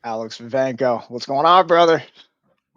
Alex Vivanco. What's going on, brother?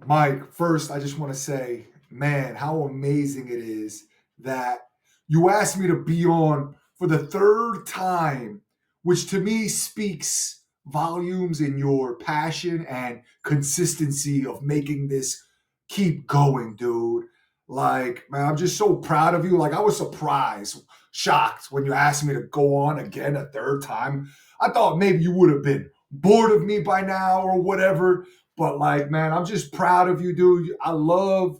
Mike, first, I just want to say, man, how amazing it is that you asked me to be on for the third time, which to me speaks volumes in your passion and consistency of making this keep going, dude. Like, man, I'm just so proud of you. Like, I was surprised, shocked when you asked me to go on again a third time. I thought maybe you would have been bored of me by now or whatever, but like, man, I'm just proud of you, dude. I love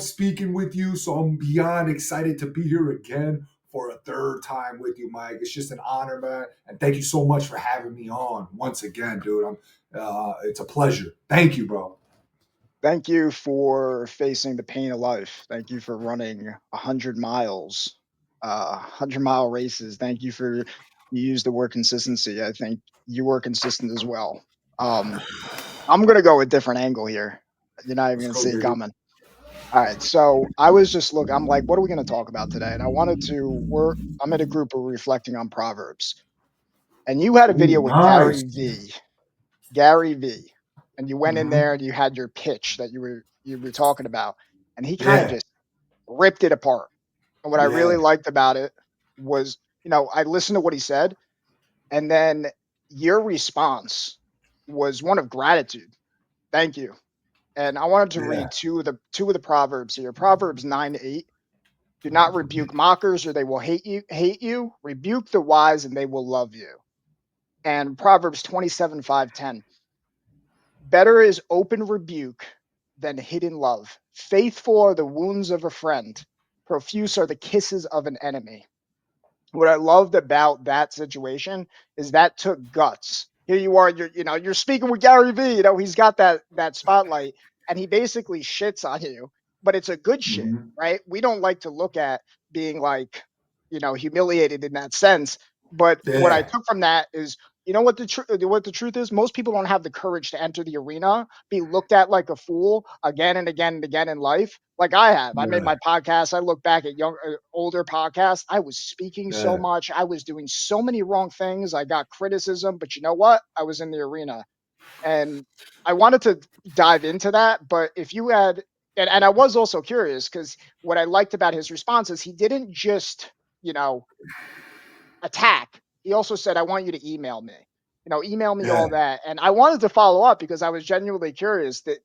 speaking with you, so I'm beyond excited to be here again for a third time with you, Mike. It's just an honor, man, and thank you so much for having me on once again, dude. It's a pleasure. Thank you, bro. Thank you for facing the pain of life. Thank you for running 100 miles, 100-mile races. Thank you for you use the word consistency. I think you were consistent as well. Um, I'm gonna go a different angle here. You're not even Let's gonna go, see it baby. coming. All right, so I was just look. I'm like, what are we gonna talk about today? And I wanted to. I'm in a group of reflecting on proverbs, and you had a Ooh, video with nice. Gary V, and you went in Hmm. there and you had your pitch that you were talking about, and he kind of Yeah, just ripped it apart. And what I really yeah, liked about it was, I listened to what he said, and then your response was one of gratitude. Thank you. And I wanted to yeah, read two of the proverbs here. Proverbs 9:8. Do not rebuke mockers, or they will hate you. Hate you. Rebuke the wise, and they will love you. And Proverbs 27:5-10. Better is open rebuke than hidden love. Faithful are the wounds of a friend, profuse are the kisses of an enemy. What I loved about that situation is that took guts. Here you are, you're speaking with Gary V. He's got that spotlight, and he basically shits on you, but it's a good shit, hmm, right? We don't like to look at being like, humiliated in that sense. But what I yeah, took from that is, what the truth is. Most people don't have the courage to enter the arena, be looked at like a fool again and again and again in life, like I have. I made yeah, my podcast. I look back at older podcasts. I was speaking so yeah, much. I was doing so many wrong things. I got criticism, but you know what? I was in the arena, and I wanted to dive into that. But if you had, and I was also curious because what I liked about his response is he didn't just, you know, attack. He also said, I want you to email me. Email me yeah. all that. And I wanted to follow up because I was genuinely curious that,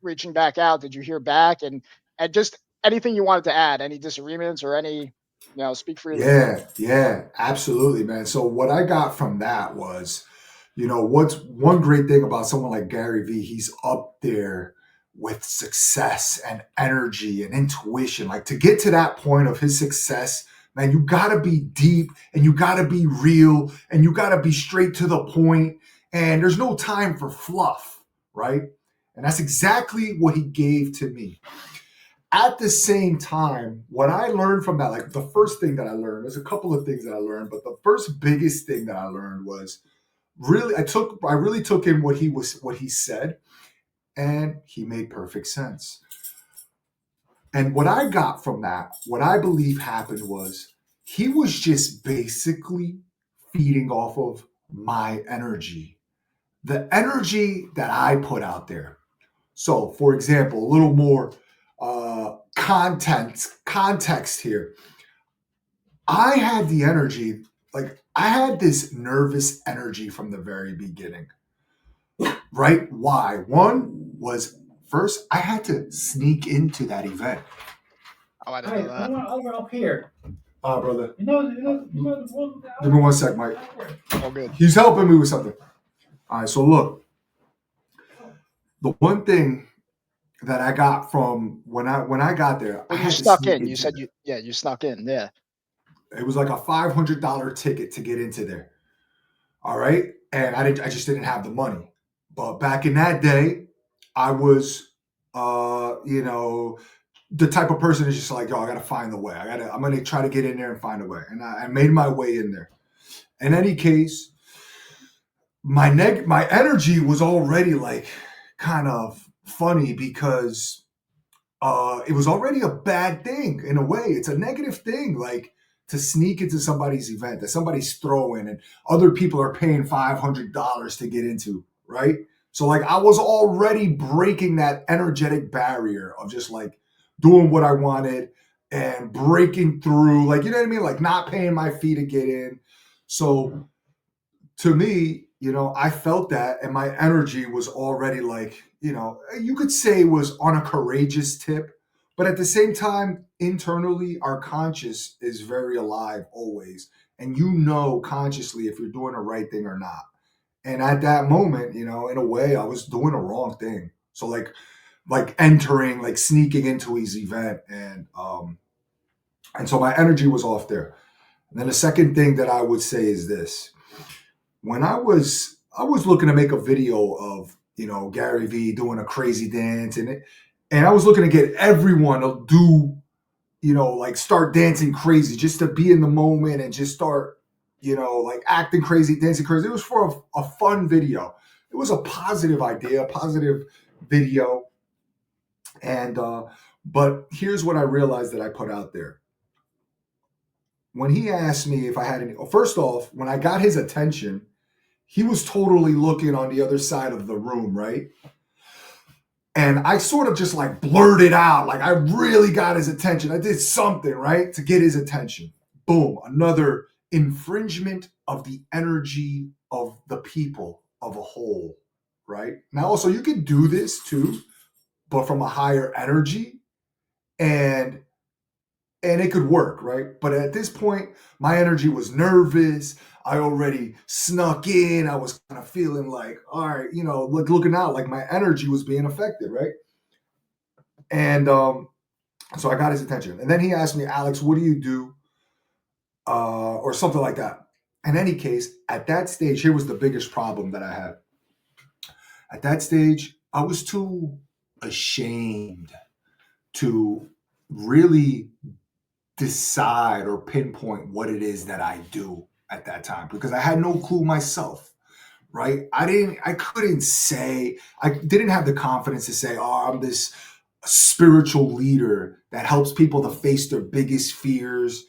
reaching back out, did you hear back? And just anything you wanted to add, any disagreements or any, speak freely. Yeah, yeah, absolutely, man. So what I got from that was, what's one great thing about someone like Gary Vee, he's up there with success and energy and intuition. Like to get to that point of his success, man, you gotta be deep and you gotta be real and you gotta be straight to the point. And there's no time for fluff, right? And that's exactly what he gave to me. At the same time, what I learned from that, like the first thing that I learned, there's a couple of things that I learned, but the first biggest thing that I learned was really I really took in what he said, and he made perfect sense. And what I got from that, what I believe happened was he was just basically feeding off of my energy, the energy that I put out there. So, for example, a little more context here. I had the energy, like I had this nervous energy from the very beginning, right? Why? One was first I had to sneak into that event. Oh, I didn't know Hey, that. come on over up here. Brother. Give me one sec, Mike. All good. He's helping me with something. All right, so look, the one thing that I got from when I got there, I Well, you had to snuck sneak in. You into said there. you snuck in. Yeah. It was like a $500 ticket to get into there. All right. And I just didn't have the money. But back in that day, I was, the type of person is just like, yo, I got to find the way. I'm going to try to get in there and find a way. And I made my way in there. In any case, my energy was already like kind of funny because it was already a bad thing in a way. It's a negative thing, like to sneak into somebody's event that somebody's throwing and other people are paying $500 to get into, right? So like I was already breaking that energetic barrier of just like doing what I wanted and breaking through, like, you know what I mean? Like not paying my fee to get in. So to me, I felt that and my energy was already like, you could say was on a courageous tip, but at the same time, internally, our conscious is very alive always. And consciously if you're doing the right thing or not. And at that moment, in a way, I was doing the wrong thing. So like entering, like sneaking into his event, and so my energy was off there. And then the second thing that I would say is this: when I was looking to make a video of Gary Vee doing a crazy dance, and I was looking to get everyone to do like start dancing crazy just to be in the moment and just start like acting crazy, dancing crazy. It was for a fun video. It was a positive idea, a positive video, and but here's what I realized that I put out there. When he asked me if I had any, first off, when I got his attention, he was totally looking on the other side of the room, right? And I sort of just like blurted out, like I really got his attention. I did something, right, to get his attention. Boom, another infringement of the energy of the people of a whole, right? Now, also, you can do this too, but from a higher energy, and it could work, right? But at this point, my energy was nervous. I already snuck in. I was kind of feeling like, all right, looking out, like my energy was being affected, right? And so I got his attention. And then he asked me, Alex, what do you do? Or something like that. In any case, at that stage, here was the biggest problem that I had. At that stage, I was too ashamed to really decide or pinpoint what it is that I do at that time because I had no clue myself, right? I couldn't say, I didn't have the confidence to say, oh, I'm this spiritual leader that helps people to face their biggest fears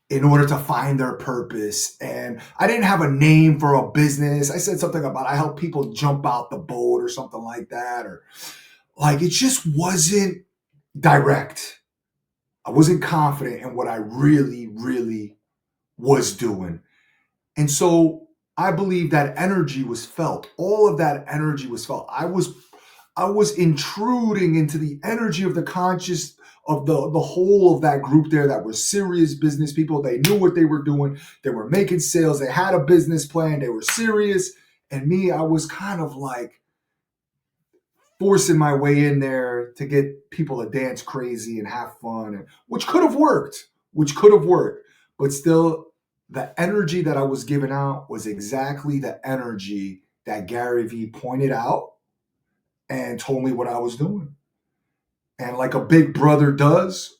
in order to find their purpose. And I didn't have a name for a business. I said something about I help people jump out the boat or something like that, or like it just wasn't direct. I wasn't confident in what I really, really was doing. And so I believe that energy was felt. All of that energy was felt. I was intruding into the energy of the conscious of the whole of that group there that were serious business people. They knew what they were doing. They were making sales. They had a business plan. They were serious. And me, I was kind of like forcing my way in there to get people to dance crazy and have fun, which could have worked, but still the energy that I was giving out was exactly the energy that Gary Vee pointed out and told me what I was doing. And like a big brother does,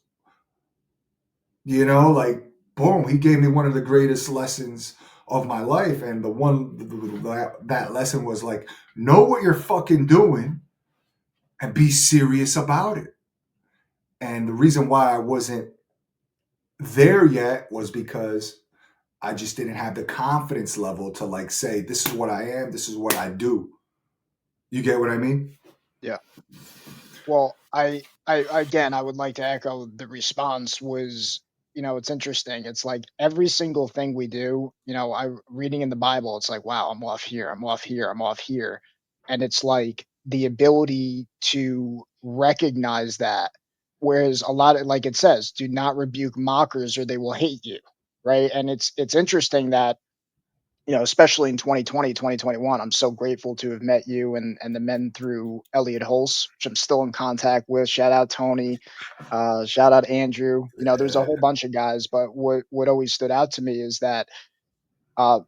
like boom, he gave me one of the greatest lessons of my life. And that lesson was like, know what you're fucking doing and be serious about it. And the reason why I wasn't there yet was because I just didn't have the confidence level to like say, this is what I am, this is what I do. You get what I mean? Yeah. Well, I again, I would like to echo the response was, it's interesting. It's like every single thing we do, I reading in the Bible, it's like, wow, I'm off here, I'm off here, I'm off here. And it's like the ability to recognize that. Whereas a lot of, like it says, do not rebuke mockers or they will hate you. Right. And it's interesting that especially in 2020, 2021, I'm so grateful to have met you and the men through Elliot Hulse, which I'm still in contact with. Shout out Tony, shout out Andrew. There's a whole bunch of guys, but what always stood out to me is that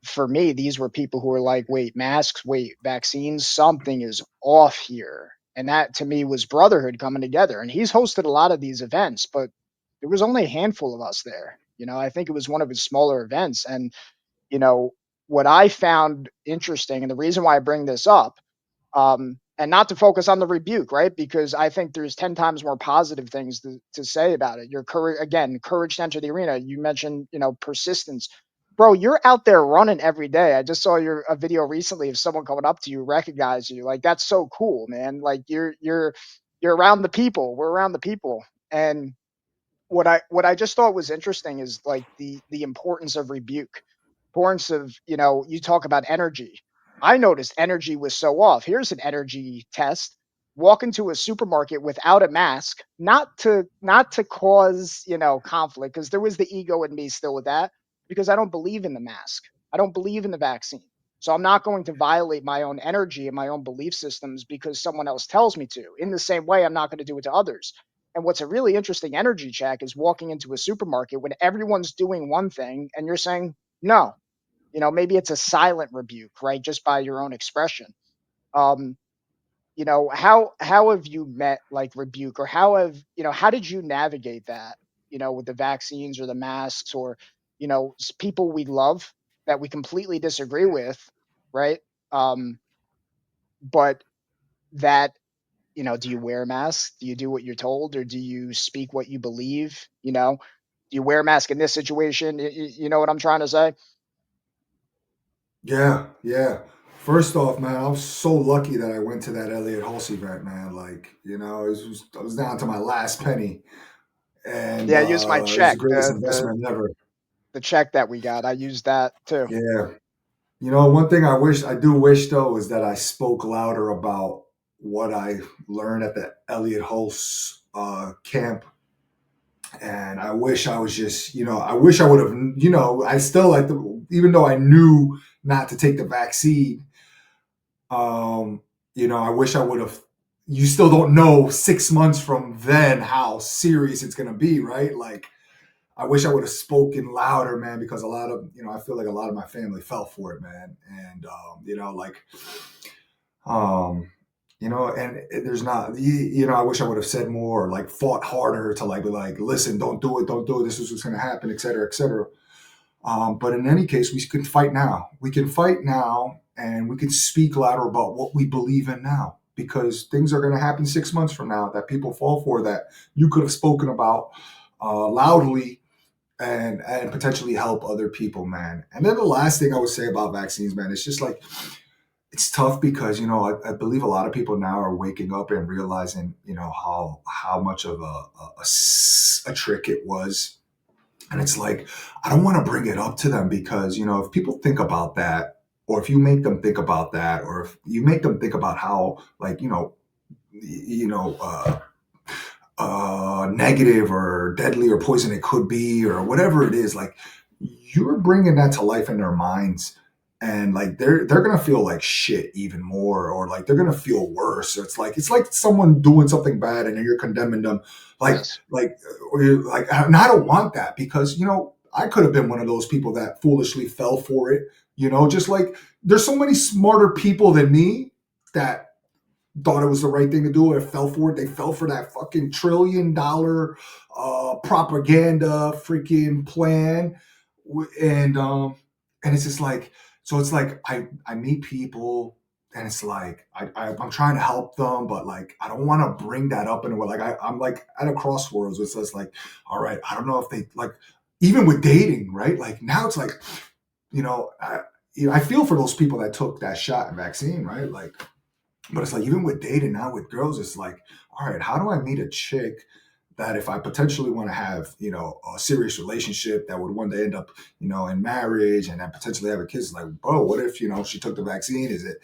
for me, these were people who were like, wait, masks, wait, vaccines, something is off here. And that to me was brotherhood coming together. And he's hosted a lot of these events, but there was only a handful of us there. I think it was one of his smaller events. And you know, what I found interesting, and the reason why I bring this up, and not to focus on the rebuke, right? Because I think there's 10 times more positive things to say about it. Your courage, again, courage to enter the arena. You mentioned, persistence. bro, you're out there running every day. I just saw your a video recently of someone coming up to you, recognize you. Like that's so cool, man. Like you're around the people. We're around the people. And what I just thought was interesting is like the importance of rebuke, importance of, you talk about energy. I noticed energy was so off. Here's an energy test. Walk into a supermarket without a mask, not to cause, conflict, because there was the ego in me still with that, because I don't believe in the mask. I don't believe in the vaccine. So I'm not going to violate my own energy and my own belief systems because someone else tells me to. In the same way, I'm not going to do it to others. And what's a really interesting energy check is walking into a supermarket when everyone's doing one thing and you're saying, no, maybe it's a silent rebuke, right? Just by your own expression. Um, how have you met like rebuke, or how did you navigate that, with the vaccines or the masks, or, people we love that we completely disagree with, right? Um, but that do you wear a mask? Do you do what you're told, or do you speak what you believe? Do you wear a mask in this situation? You know what I'm trying to say? Yeah, yeah. First off, man, I'm so lucky that I went to that Elliott Hulse event, man. Like, I was down to my last penny, and Yeah, I used my it was the check, greatest investment ever. the check that we got. I used that too. Yeah. One thing I do wish though is that I spoke louder about what I learned at the Elliott Hulse camp. And I wish I was just, I wish I would have, I still like even though I knew not to take the vaccine, um, I wish I would have. You still don't know 6 months from then how serious it's gonna be, right? Like, I wish I would have spoken louder, man, because a lot of, I feel like a lot of my family fell for it, man, and um, and there's not, I wish I would have said more, like fought harder to like be like, listen, don't do it. This is what's gonna happen, et cetera, et cetera. But in any case, we can fight now. We can fight now, and we can speak louder about what we believe in now, because things are going to happen 6 months from now that people fall for, that you could have spoken about loudly, and potentially help other people, man. And then the last thing I would say about vaccines, man, it's just like it's tough because I believe a lot of people now are waking up and realizing how much of a trick it was. And it's like, I don't want to bring it up to them because, if people think about that, or if you make them think about that, or if you make them think about how, like, you know, uh, negative or deadly or poison it could be, or whatever it is, like, you're bringing that to life in their minds. And like they're gonna feel like shit even more, or like they're gonna feel worse. It's like someone doing something bad and then you're condemning them, like Yes. like or you're like, and I don't want that because I could have been one of those people that foolishly fell for it. Just like there's so many smarter people than me that thought it was the right thing to do or fell for it. They fell for that fucking $1 trillion propaganda freaking plan. And it's just like, so it's like I meet people and it's like I'm trying to help them, but like I don't want to bring that up anywhere. Like I'm like at a crossroads where it's like, all right, I don't know if they like, even with dating, right? Like now it's like, you know, I, I feel for those people that took that shot and vaccine, right? Like, but it's like even with dating now with girls, it's like, all right, how do I meet a chick that if I potentially want to have, a serious relationship that would one day end up, in marriage and then potentially have a kid? It's like, bro, what if, she took the vaccine? Is it,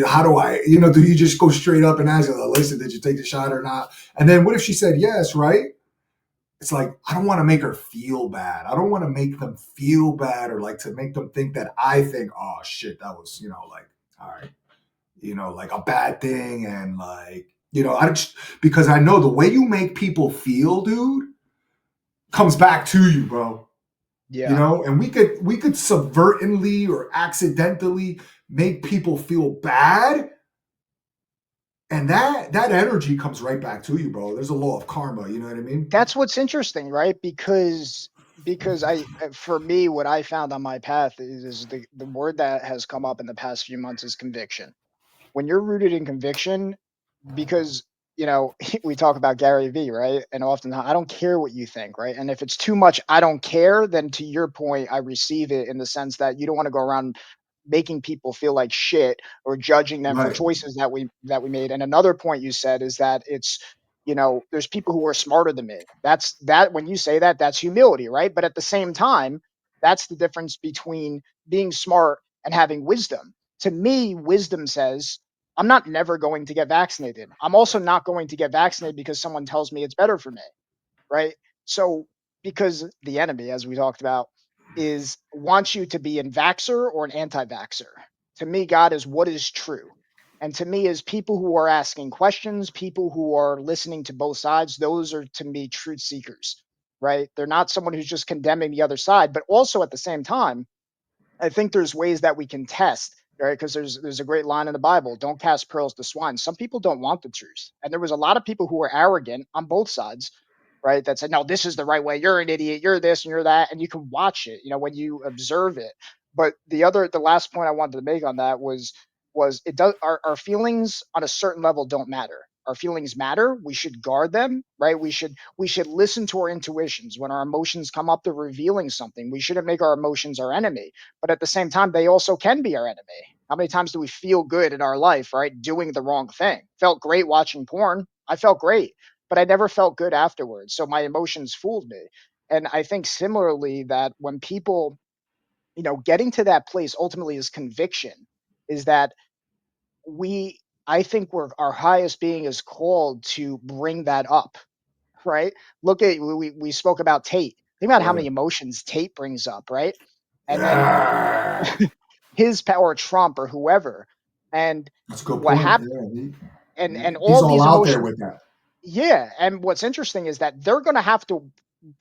how do I, do you just go straight up and ask her, listen, did you take the shot or not? And then what if she said yes, right? It's like, I don't want to make her feel bad. I don't want to make them feel bad or like to make them think that I think, oh shit, that was, like, all right, like a bad thing. And like, I just, because I know the way you make people feel, dude, comes back to you, bro. Yeah. And we could subvertently or accidentally make people feel bad. And that energy comes right back to you, bro. There's a law of karma, you know what I mean? That's what's interesting, right? Because for me, what I found on my path is the word that has come up in the past few months is conviction. When you're rooted in conviction, because we talk about Gary Vee, right? And often I don't care what you think, right? And if it's too much, I don't care, then to your point, I receive it in the sense that you don't want to go around making people feel like shit or judging them for Right. choices that we made. And another point you said is that there's people who are smarter than me. That when you say that, that's humility, right? But at the same time, that's the difference between being smart and having wisdom. To me, wisdom says I'm not never going to get vaccinated. I'm also not going to get vaccinated because someone tells me it's better for me, right? So, because the enemy, as we talked about, is wants you to be an vaxxer or an anti-vaxxer. To me, God is what is true. And to me, is people who are asking questions, people who are listening to both sides, those are to me truth seekers, right? They're not someone who's just condemning the other side, but also at the same time, I think there's ways that we can test, right? Because there's a great line in the Bible: "Don't cast pearls to swine." Some people don't want the truth, and there was a lot of people who were arrogant on both sides, right? That said, "No, this is the right way. You're an idiot. You're this and you're that," and you can watch it, when you observe it. But the last point I wanted to make on that was it does our feelings on a certain level don't matter. Our feelings matter. We should guard them, right? We should listen to our intuitions when our emotions come up. They're revealing something. We shouldn't make our emotions our enemy, but at the same time, they also can be our enemy. How many times do we feel good in our life, right? Doing the wrong thing. Felt great watching porn. I felt great, but I never felt good afterwards. So my emotions fooled me. And I think similarly that when people, getting to that place ultimately is conviction, is that I think our highest being is called to bring that up, right? Look at, we spoke about Tate. Think about how many Right. emotions Tate brings up, right? And then Yeah. his power, Trump or whoever, and That's a good what point. happened, Yeah. and He's all all these out there emotions. with that. Yeah, and what's interesting is that they're going to have to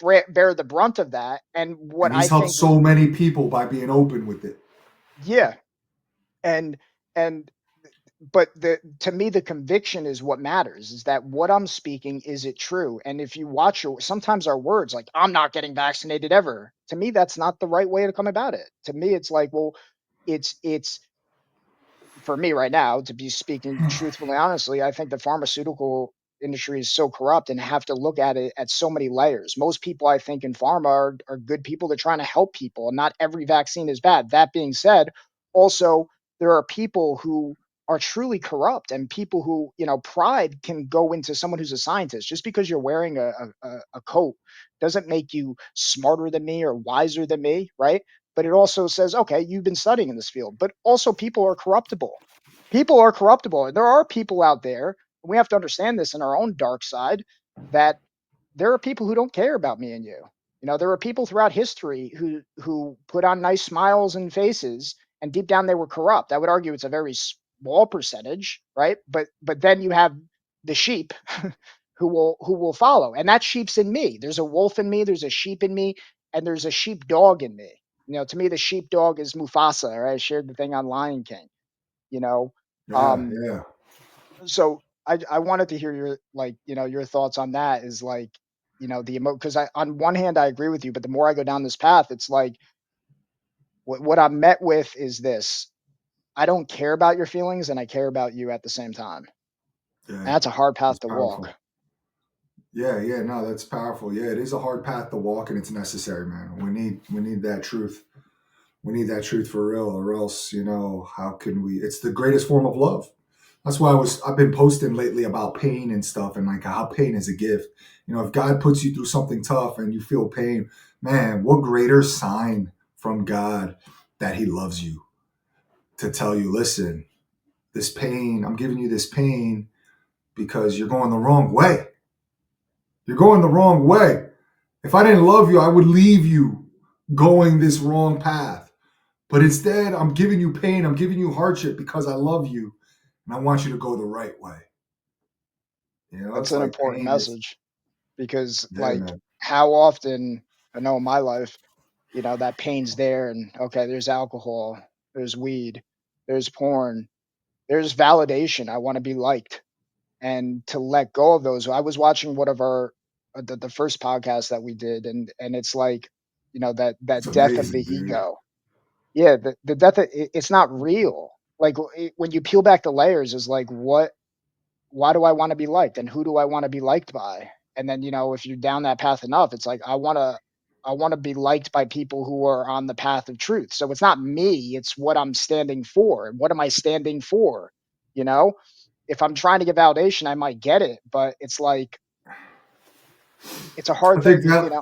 bear the brunt of that. And what And I he's helped think, so many people by being open with it. yeah, and and but to me the conviction is what matters. Is that what I'm speaking? Is it true? And if you watch sometimes our words, like "I'm not getting vaccinated ever," to me that's not the right way to come about it. To me, it's like, well, it's for me right now, to be speaking truthfully, honestly, I think the pharmaceutical industry is so corrupt and have to look at it at so many layers. Most people, I think, in pharma are good people. They're trying to help people, and not every vaccine is bad. That being said, also there are people who are truly corrupt, and people who, pride can go into someone who's a scientist. Just because you're wearing a coat doesn't make you smarter than me or wiser than me, right? But it also says, okay, you've been studying in this field. But also, people are corruptible. People are corruptible. And there are people out there, and we have to understand this in our own dark side, that there are people who don't care about me and you. There are people throughout history who put on nice smiles and faces, and deep down they were corrupt. I would argue it's a very small percentage, right? But then you have the sheep who will follow, and that sheep's in me. There's a wolf in me. There's a sheep in me, and there's a sheep dog in me. To me, the sheep dog is Mufasa. Right? I shared the thing on Lion King. You know, Yeah, um, yeah. so I wanted to hear your, your thoughts on that. Is like, the because I on one hand I agree with you, but the more I go down this path, it's like what I'm met with is this: I don't care about your feelings, and I care about you at the same time. Yeah. And that's a hard It's path to walk. powerful. Yeah, yeah, no, that's powerful. Yeah, it is a hard path to walk and it's necessary, man. We need that truth. We need that truth for real, or else, how can we it's the greatest form of love. That's why I've been posting lately about pain and stuff, and like how pain is a gift. If God puts you through something tough and you feel pain, man, what greater sign from God that he loves you, to tell you, listen, this pain, I'm giving you this pain because you're going the wrong way. You're going the wrong way. If I didn't love you, I would leave you going this wrong path. But instead, I'm giving you pain, I'm giving you hardship because I love you and I want you to go the right way. That's It's an like important pain is, message because, yeah, like, man. how often I know in my life, that pain's there, and okay, there's alcohol, there's weed, there's porn, there's validation. I want to be liked, and to let go of those. I was watching one of our the first podcast that we did, and it's like, It's that death of the amazing, dude. ego. Yeah, the death. It's not real. Like when you peel back the layers, is like what. why do I want to be liked, and who do I want to be liked by? And then, if you're down that path enough, it's like I want to be liked by people who are on the path of truth. So it's not me, it's what I'm standing for. What am I standing for? You know? If I'm trying to get validation, I might get it, but it's like it's a I hard think thing, that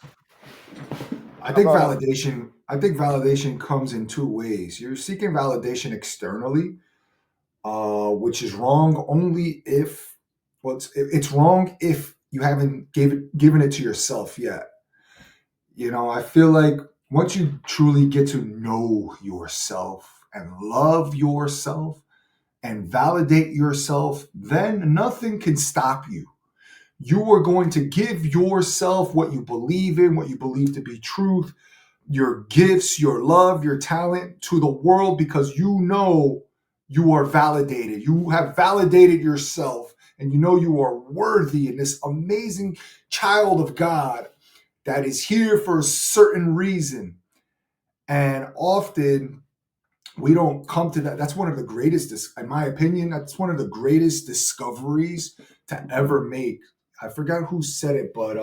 I Oh, think go ahead. validation. I think validation comes in two ways. You're seeking validation externally, which is wrong only if it's wrong if you haven't given it to yourself yet. I feel like once you truly get to know yourself and love yourself and validate yourself, then nothing can stop you. You are going to give yourself what you believe in, what you believe to be truth, your gifts, your love, your talent to the world because you know you are validated. You have validated yourself and you know you are worthy and this amazing child of God that is here for a certain reason. And often we don't come to that. That's one of the greatest, in my opinion, that's one of the greatest discoveries to ever make. I forgot who said it, but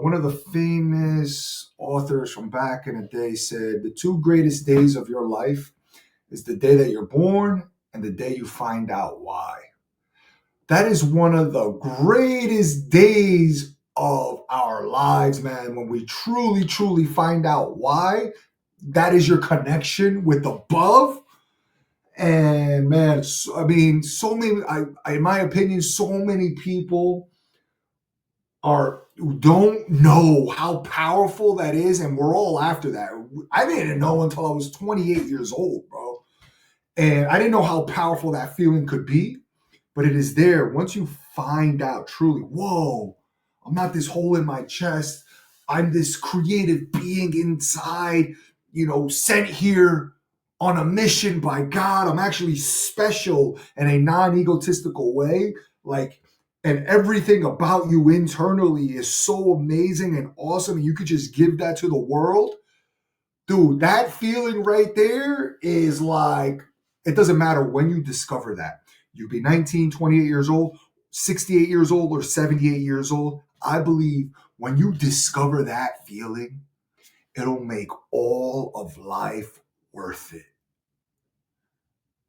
one of the famous authors from back in the day said the two greatest days of your life is the day that you're born and the day you find out why. That is one of the greatest days of our lives, man. When we truly, truly find out why, that is your connection with above. And man, I mean, so many, in my opinion, so many people are don't know how powerful that is, and we're all after that. I didn't know until I was 28 years old, bro, and I didn't know how powerful that feeling could be. But it is there once you find out truly. Whoa, I'm not this hole in my chest. I'm this creative being inside, sent here on a mission by God. I'm actually special in a non-egotistical way. Like, and everything about you internally is so amazing and awesome. And you could just give that to the world. Dude, that feeling right there is like, it doesn't matter when you discover that. You be 19, 28 years old, 68 years old, or 78 years old. I believe when you discover that feeling, it'll make all of life worth it.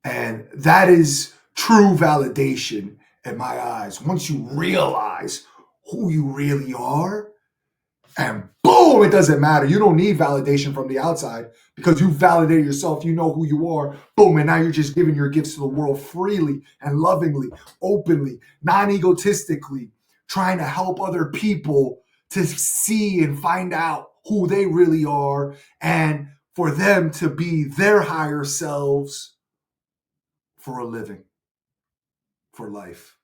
And that is true validation in my eyes. Once you realize who you really are, and boom, it doesn't matter. You don't need validation from the outside because you validated yourself. You know who you are. Boom, and now you're just giving your gifts to the world freely and lovingly, openly, non egotistically, trying to help other people to see and find out who they really are and for them to be their higher selves for a living, for life.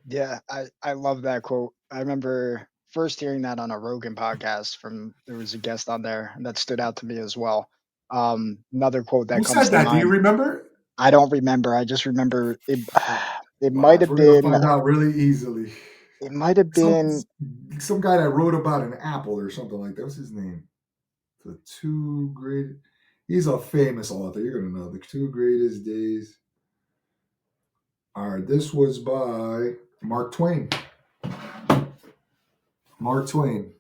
Yeah, I love that quote. I remember first hearing that on a Rogan podcast from there was a guest on there, and that stood out to me as well. Another quote that Who comes said to that? Do you mind. remember? I don't remember. I just remember it. It might Watch, have we're gonna been. find out really easily. It might have Some been. some guy that wrote about an apple or something like that. What's his name? The two great. He's a famous author. You're gonna know the two greatest days. All right, this was by Mark Twain. Mark Twain.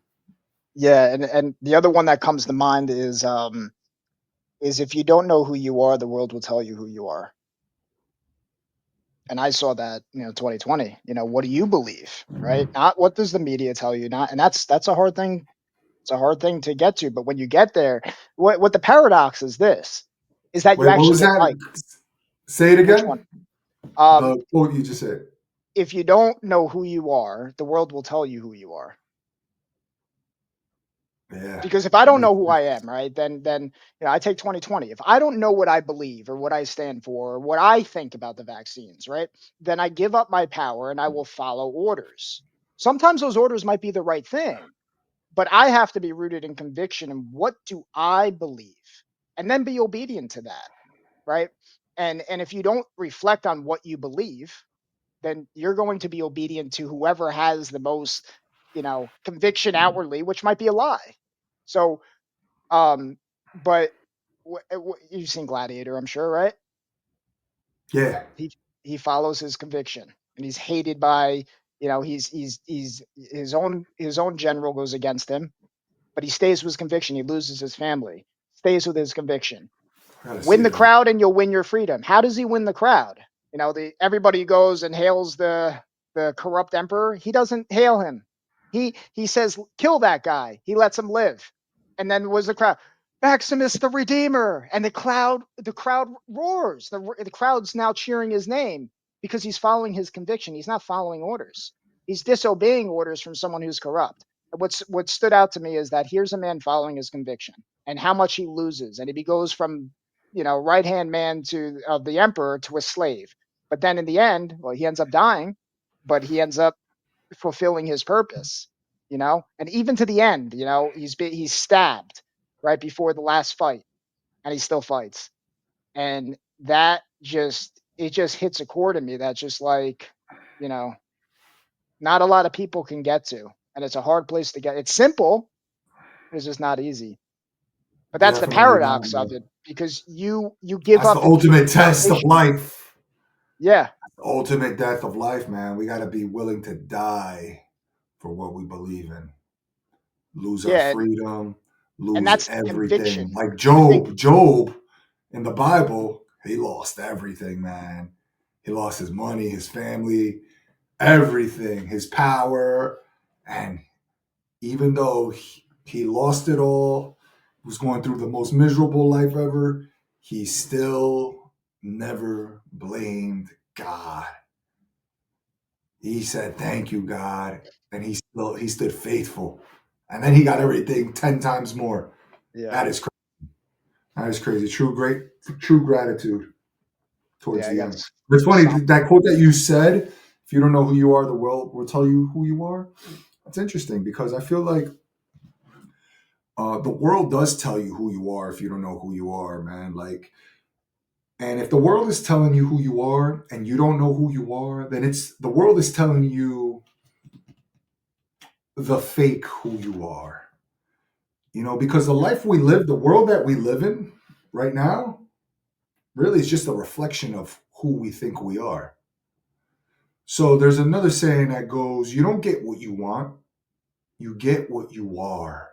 Yeah, and the other one that comes to mind is if you don't know who you are, the world will tell you who you are. And I saw that, 2020. What do you believe, right? Not what does the media tell you, not, and that's a hard thing. It's a hard thing to get to, but when you get there, what the paradox is this, is that you Wait, what actually was get that? liked. Say it Which one? again. Um, The quote you just said. if you don't know who you are, the world will tell you who you are. Yeah, Because if I that don't makes know who I sense. am, right, then I take 2020. If I don't know what I believe or what I stand for or what I think about the vaccines, right, then I give up my power and I will follow orders. Sometimes those orders might be the right thing, but I have to be rooted in conviction and what do I believe, and then be obedient to that, right? And if you don't reflect on what you believe, then you're going to be obedient to whoever has the most, conviction outwardly, which might be a lie. So, um, but you've seen Gladiator, I'm sure, right? Yeah. He he follows his conviction, and he's hated by, he's his own general goes against him, but he stays with his conviction. He loses his family, stays with his conviction. I gotta Win see the that. crowd and you'll win your freedom. How does he win the crowd? The everybody goes and hails the corrupt emperor. He doesn't hail him. He says, kill that guy. He lets him live. And then was the crowd, Maximus the Redeemer, and the crowd roars. The crowd's now cheering his name because he's following his conviction. He's not following orders. He's disobeying orders from someone who's corrupt. What stood out to me is that here's a man following his conviction and how much he loses, and if he goes from right hand man to of the emperor to a slave. But then in the end, well, he ends up dying, but he ends up fulfilling his purpose. And even to the end, he's stabbed right before the last fight, and he still fights. And that just hits a chord in me that just like, you know, not a lot of people can get to, and it's a hard place to get. It's simple, but it's just not easy. But that's the Definitely not, paradox of bro. it because you give That's the up in the ultimate test of salvation. life. Yeah, The ultimate death of life, man. We got to be willing to die for what we believe in. Lose our yeah, freedom, and lose that's the everything. conviction. Like I think, Job in the Bible, he lost everything, man. He lost his money, his family, everything, his power. And even though he lost it all, was going through the most miserable life ever, he still never blamed God. He said, "Thank you, God," and he stood faithful, and then he got everything 10 times more. yeah, That is that is crazy. True gratitude towards yeah, I the got end. It's funny some, that quote that you said. If you don't know who you are, the world will tell you who you are. That's interesting because I feel like the world does tell you who you are if you don't know who you are, man. Like, and if the world is telling you who you are and you don't know who you are, then it's the world is telling you the fake who you are. Because the life we live, the world that we live in right now, really is just a reflection of who we think we are. So there's another saying that goes, you don't get what you want, you get what you are.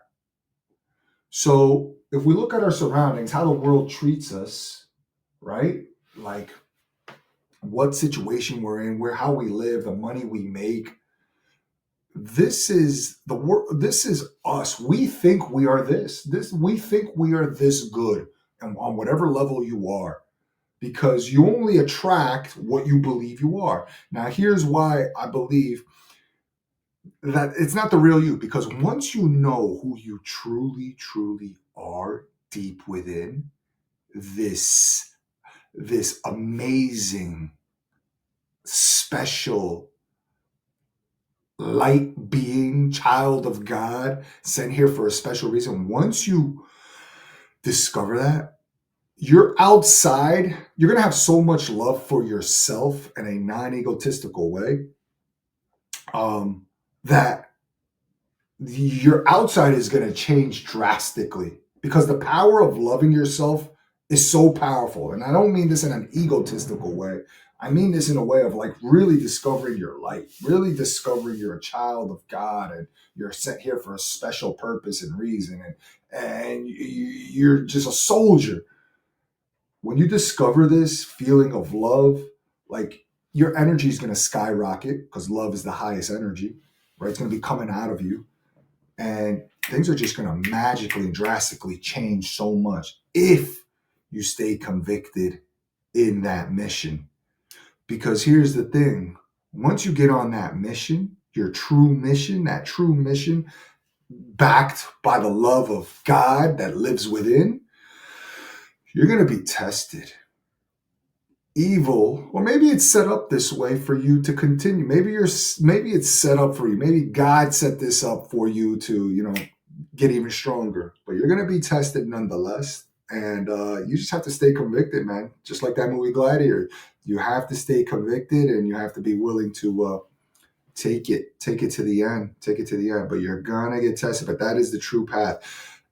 So if we look at our surroundings, how the world treats us, right? Like what situation we're in, where how we live, the money we make. This is the world. This is us. We think we are this. We think we are this good, and on whatever level you are, because you only attract what you believe you are. Now, here's why I believe that it's not the real you, because once you know who you truly, truly are deep within, this this amazing, special light being, child of God, sent here for a special reason. Once you discover that, you're outside, you're going to have so much love for yourself in a non egotistical way, that your outside is going to change drastically because the power of loving yourself is so powerful. And I don't mean this in an egotistical way. I mean this in a way of like really discovering your light, really discovering you're a child of God and you're sent here for a special purpose and reason. And you're just a soldier. When you discover this feeling of love, like your energy is going to skyrocket because love is the highest energy, right? It's going to be coming out of you, and things are just going to magically and drastically change so much if you stay convicted in that mission. Because here's the thing, once you get on that mission, your true mission, that true mission backed by the love of God that lives within, you're going to be tested. Evil, or maybe it's set up this way for you to continue. Maybe it's set up for you. Maybe God set this up for you to, get even stronger. But you're gonna be tested nonetheless, and you just have to stay convicted, man. Just like that movie Gladiator, you have to stay convicted, and you have to be willing to take it to the end, take it to the end. But you're gonna get tested. But that is the true path.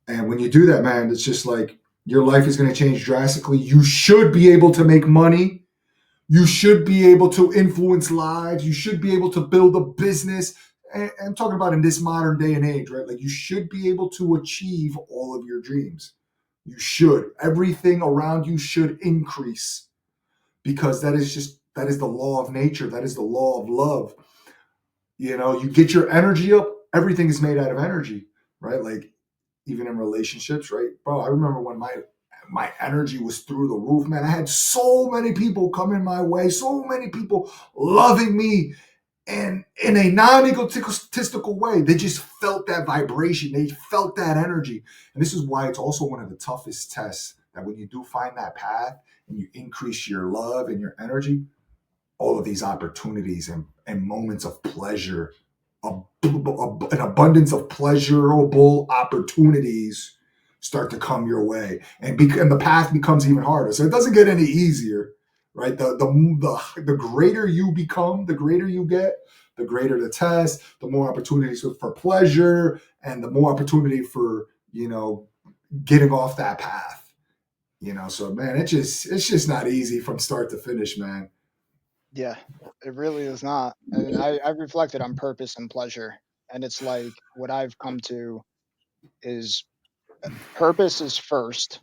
And when you do that, man, it's just like your life is going to change drastically. You should be able to make money You should be able to influence lives. You should be able to build a business. And I'm talking about in this modern day and age, right? Like you should be able to achieve all of your dreams. You should. Everything around you should increase because that is the law of nature. That is the law of love. You know, you get your energy up, everything is made out of energy, right? Like even in relationships, right? Bro, I remember when my energy was through the roof, man. I had so many people coming my way, so many people loving me and in a non-egotistical way. They just felt that vibration, they felt that energy. And this is why it's also one of the toughest tests, that when you do find that path and you increase your love and your energy, all of these opportunities and moments of pleasure, an abundance of pleasurable opportunities start to come your way, and the path becomes even harder. So it doesn't get any easier, right? The greater you become, the greater you get, the greater the test, the more opportunities for pleasure, and the more opportunity for getting off that path. So man, it's just not easy from start to finish, man. Yeah, it really is not. And I've reflected on purpose and pleasure, and it's like what I've come to is purpose is first,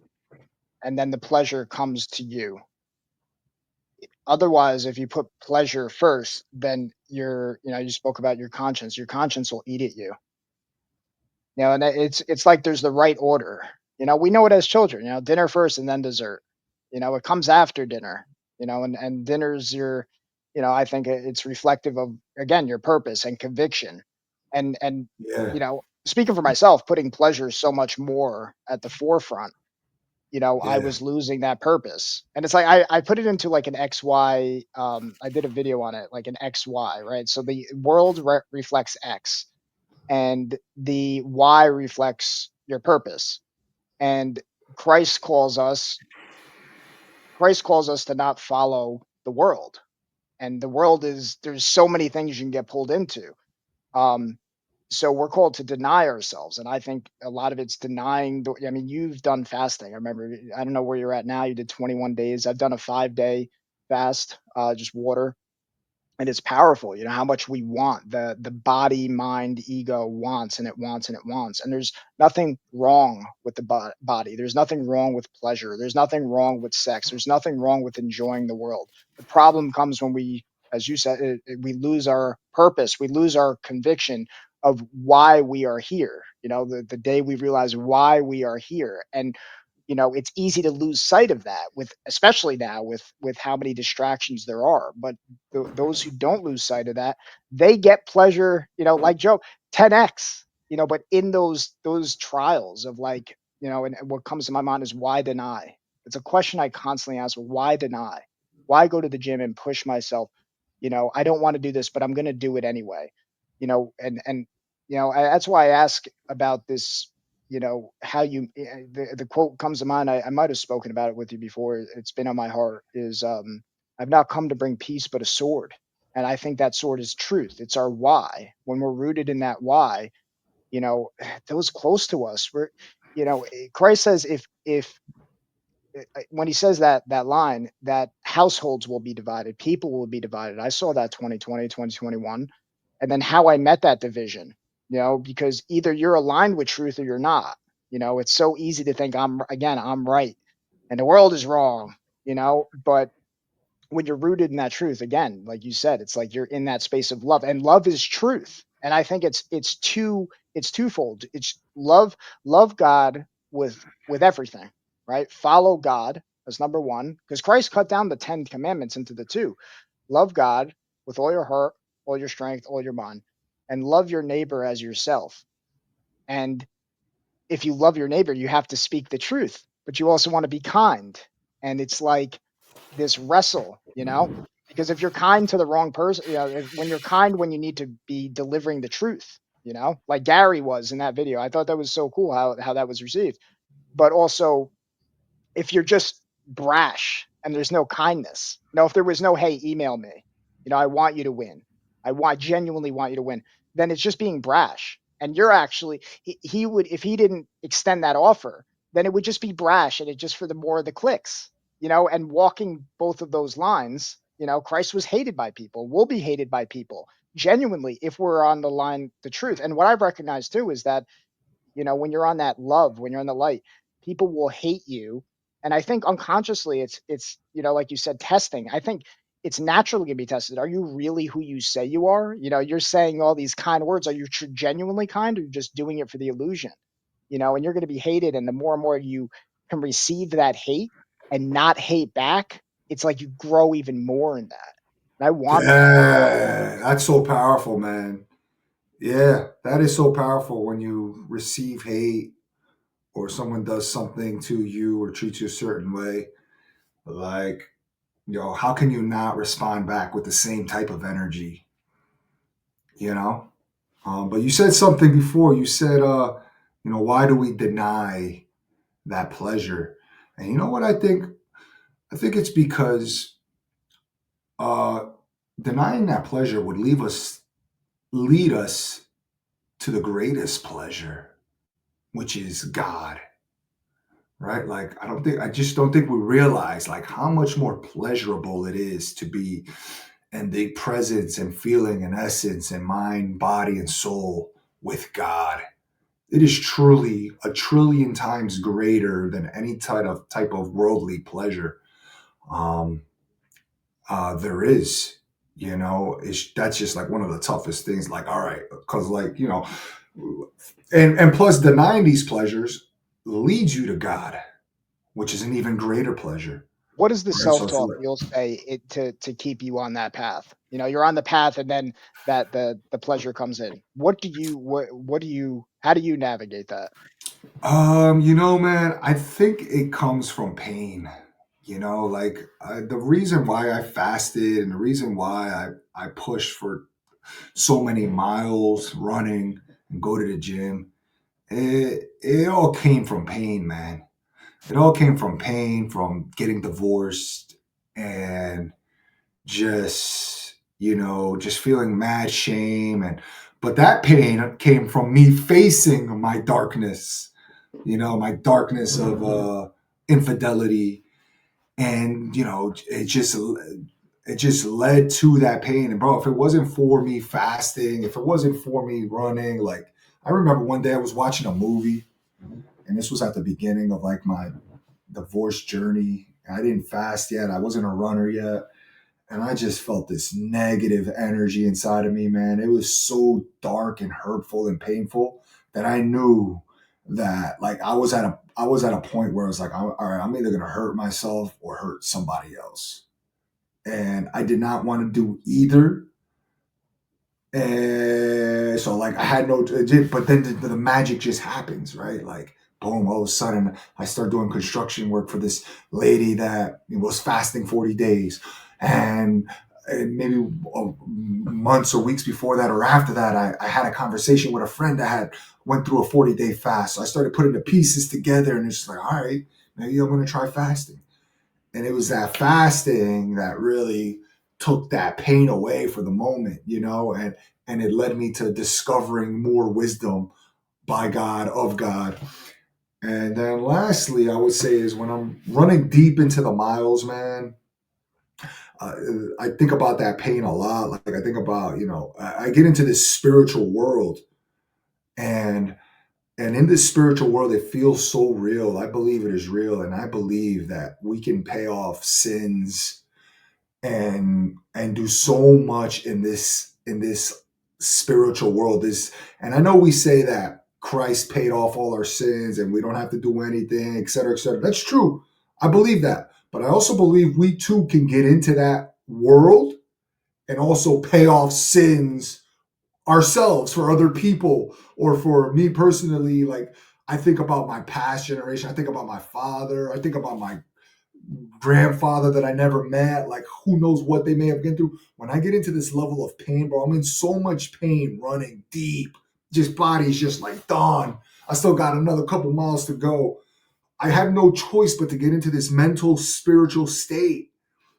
and then the pleasure comes to you. Otherwise, if you put pleasure first, then you spoke about your conscience will eat at you. And it's like there's the right order. We know it as children, dinner first and then dessert. It comes after dinner, and dinner's I think it's reflective of, again, your purpose and conviction. And Yeah, speaking for myself, putting pleasure so much more at the forefront, I yeah, was losing that purpose. And it's like I put it into like an XY. I did a video on it, like an XY, right? So the world reflects X, and the Y reflects your purpose. And Christ calls us Christ calls us to not follow the world. And the world is there's so many things you can get pulled into. Um, so we're called to deny ourselves. And I think a lot of it's denying I mean, you've done fasting. I remember, I don't know where you're at now. You did 21 days. I've done a 5-day fast, just water, and it's powerful, how much we want, the body, mind, ego wants, and it wants, and it wants. And there's nothing wrong with the body, there's nothing wrong with pleasure, there's nothing wrong with sex, there's nothing wrong with enjoying the world. The problem comes when we, as you said, we lose our purpose, we lose our conviction of why we are here, the day we realize why we are here. And it's easy to lose sight of that, with especially now with how many distractions there are. But those who don't lose sight of that, they get pleasure, like Joe, 10x. But in those trials of, like, and what comes to my mind is, why deny? It's a question I constantly ask. Why deny? Why go to the gym and push myself? I don't want to do this, but I'm going to do it anyway. And that's why I ask about this, how the quote comes to mind. I might have spoken about it with you before. It's been on my heart, is I've not come to bring peace but a sword. And I think that sword is truth. It's our why. When we're rooted in that why, those close to us, Christ says, if when he says that line, that households will be divided, people will be divided. I saw that 2020, 2021, and then how I met that division, because either you're aligned with truth or you're not. It's so easy to think I'm right and the world is wrong, but when you're rooted in that truth, again, like you said, it's like you're in that space of love, and love is truth. And I think it's twofold. It's love God with everything, right? Follow God as number one, because Christ cut down the 10 commandments into the two. Love God with all your heart, all your strength, all your mind, and love your neighbor as yourself. And if you love your neighbor, you have to speak the truth, but you also want to be kind. And it's like this wrestle, because if you're kind to the wrong person, when you're kind, when you need to be delivering the truth, like Gary was in that video. I thought that was so cool how that was received. But also, if you're just brash and there's no kindness, if there was no, hey, email me, I want you to win, genuinely want you to win, then it's just being brash. And you're actually, he would, if he didn't extend that offer, then it would just be brash, and it just for the more of the clicks, and walking both of those lines. Christ was hated by people, will be hated by people, genuinely, if we're on the line, the truth. And what I've recognized too is that, when you're on that love, when you're on the light, people will hate you. And I think unconsciously it's like you said, testing. I think it's naturally gonna be tested. Are you really who you say you are? You're saying all these kind words. Are you genuinely kind, or are you just doing it for the illusion? And you're gonna be hated. And the more and more you can receive that hate and not hate back, it's like you grow even more in that. And I want that. Yeah, that's so powerful, man. Yeah, that is so powerful when you receive hate or someone does something to you or treats you a certain way. Like, how can you not respond back with the same type of energy? You know? But you said something before. You said, why do we deny that pleasure? And you know what I think? I think it's because uh, denying that pleasure would lead us to the greatest pleasure, which is God, right? Like I just don't think we realize like how much more pleasurable it is to be in the presence and feeling and essence and mind, body, and soul with God. It is truly a trillion times greater than any type of worldly pleasure um, there is. That's just like one of the toughest things. Like, all right, because and plus denying these pleasures leads you to God, which is an even greater pleasure. What is the Right. So self-talk you'll say it to keep you on that path? You're on the path, and then that the pleasure comes in. What do you how do you navigate that? man, I think it comes from pain. The reason why I fasted and the reason why I pushed for so many miles running and go to the gym, it all came from pain, man. It all came from pain, from getting divorced and just feeling mad shame. But that pain came from me facing my darkness, my darkness of infidelity. And, it just led to that pain. And bro, if it wasn't for me fasting, if it wasn't for me running, like I remember one day I was watching a movie, and this was at the beginning of like my divorce journey. I didn't fast yet. I wasn't a runner yet. And I just felt this negative energy inside of me, man. It was so dark and hurtful and painful that I knew that like I was at a point where I was like, all right, I'm either gonna hurt myself or hurt somebody else. And I did not want to do either. And so like I had no, but then the magic just happens, right? Like boom, all of a sudden I start doing construction work for this lady that was fasting 40 days. And maybe months or weeks before that or after that, I had a conversation with a friend that had went through a 40-day fast. So I started putting the pieces together, and it's just like, all right, maybe I'm going to try fasting. And it was that fasting that really took that pain away for the moment, and it led me to discovering more wisdom by God, of God. And then lastly, I would say is when I'm running deep into the miles, man, uh, I think about that pain a lot. Like I think about, I get into this spiritual world, and in this spiritual world, it feels so real. I believe it is real, and I believe that we can pay off sins and do so much in this spiritual world. And I know we say that Christ paid off all our sins and we don't have to do anything, et cetera, et cetera. That's true. I believe that. But I also believe we too can get into that world and also pay off sins ourselves for other people, or for me personally. Like I think about my past generation, I think about my father, I think about my grandfather that I never met. Like, who knows what they may have been through. When I get into this level of pain, bro, I'm in so much pain, running deep. Just body's just like done. I still got another couple miles to go. I have no choice but to get into this mental, spiritual state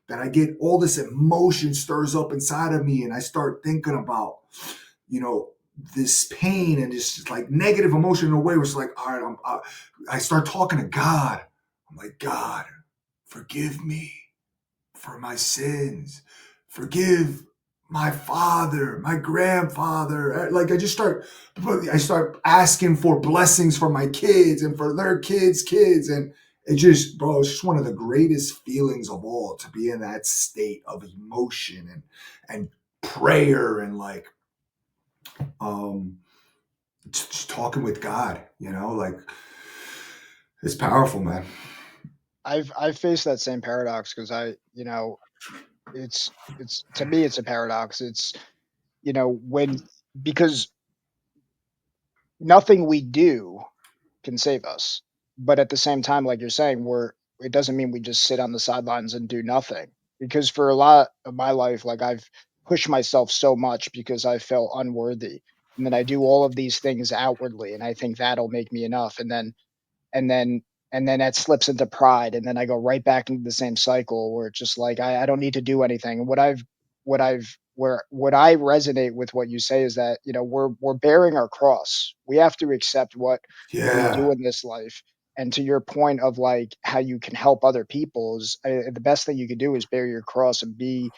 that I get all this emotion stirs up inside of me, and I start thinking about, you know, this pain and this like negative emotion in a way where it's like, all right, I start talking to God. I'm like, God, forgive me. for my sins. Forgive my father, my grandfather. Like I start asking for blessings for my kids and for their kids. And it just, bro, it's just one of the greatest feelings of all to be in that state of emotion and prayer and like, um, just talking with God, like it's powerful, man. I've faced that same paradox because it's it's to me it's a paradox. It's when because nothing we do can save us. But at the same time, like you're saying, it doesn't mean we just sit on the sidelines and do nothing. Because for a lot of my life, like I've pushed myself so much because I felt unworthy. And then I do all of these things outwardly and I think that'll make me enough. And then and then that slips into pride and then I go right back into the same cycle where it's just like I don't need to do anything. What I resonate with what you say is that we're bearing our cross. We have to accept what we do Yeah. in this life. And to your point of like how you can help other people is the best thing you can do is bear your cross and be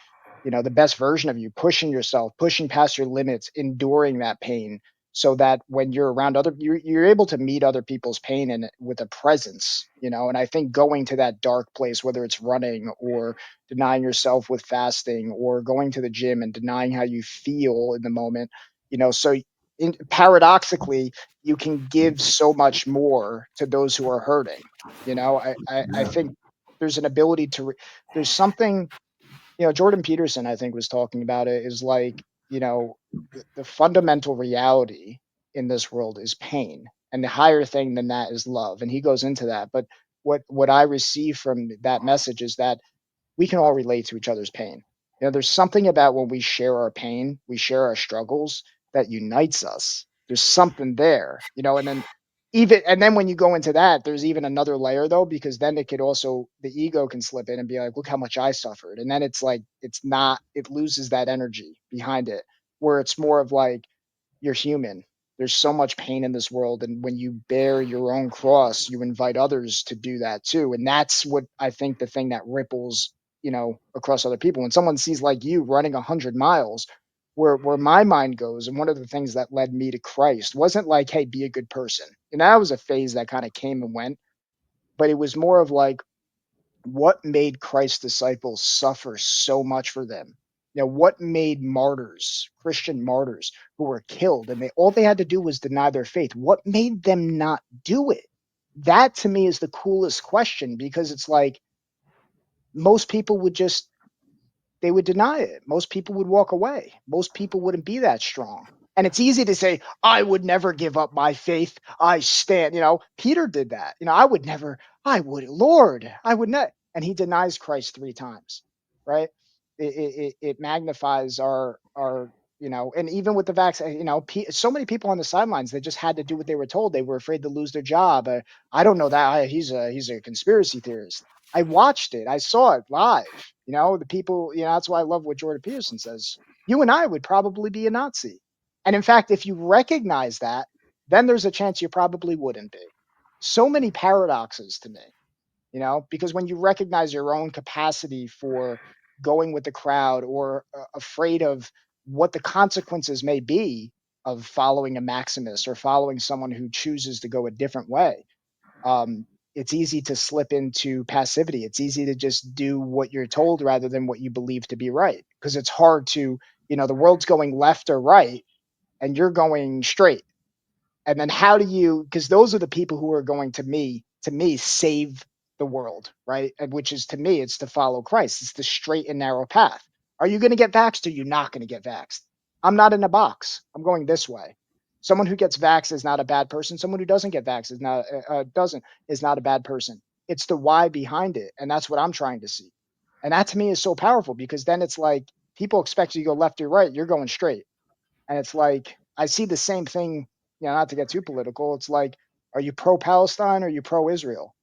the best version of you, pushing yourself, pushing past your limits, enduring that pain so that when you're around you're able to meet other people's pain and with a presence. And I think going to that dark place, whether it's running or denying yourself with fasting or going to the gym and denying how you feel in the moment, so paradoxically you can give so much more to those who are hurting. I Yeah. think there's an ability to there's something. Jordan Peterson, I think, was talking about it, is like, the fundamental reality in this world is pain. And the higher thing than that is love. And he goes into that. But what I receive from that message is that we can all relate to each other's pain. There's something about when we share our pain, we share our struggles that unites us. There's something there, and then when you go into that, there's even another layer though, because then it could also the ego can slip in and be like, look how much I suffered. And then it's like it loses that energy behind it, where it's more of like you're human. There's so much pain in this world. And when you bear your own cross, you invite others to do that too. And that's what I think the thing that ripples, across other people. When someone sees like you running 100 miles, where my mind goes, and one of the things that led me to Christ wasn't like, hey, be a good person. And that was a phase that kind of came and went, but it was more of like, what made Christ's disciples suffer so much for them? What made martyrs, Christian martyrs, who were killed, and all they had to do was deny their faith? What made them not do it? That to me is the coolest question because it's like most people would just they would deny it. Most people would walk away. Most people wouldn't be that strong. And it's easy to say, I would never give up my faith. I stand. Peter did that. I would never, I would, Lord, I would not. And he denies Christ 3 times, right? It magnifies and even with the vaccine, so many people on the sidelines, they just had to do what they were told. They were afraid to lose their job. I don't know that. He's a conspiracy theorist. I watched it. I saw it live. The people, that's why I love what Jordan Peterson says. You and I would probably be a Nazi. And in fact, if you recognize that, then there's a chance you probably wouldn't be. So many paradoxes to me, because when you recognize your own capacity for going with the crowd or afraid of what the consequences may be of following a Maximus or following someone who chooses to go a different way, um, it's easy to slip into passivity. It's easy to just do what you're told rather than what you believe to be right. Because it's hard to, the world's going left or right and you're going straight. And then how do you, because those are the people who are going to me, save the world, right? And which is to me, it's to follow Christ. It's the straight and narrow path. Are you going to get vaxxed or are you not going to get vaxxed? I'm not in a box. I'm going this way. Someone who gets vaxxed is not a bad person. Someone who doesn't get vaxxed is not a bad person. It's the why behind it, and that's what I'm trying to see. And that to me is so powerful because then it's like people expect you to go left or right. You're going straight. And it's like I see the same thing, not to get too political. It's like, are you pro Palestine or are you pro Israel?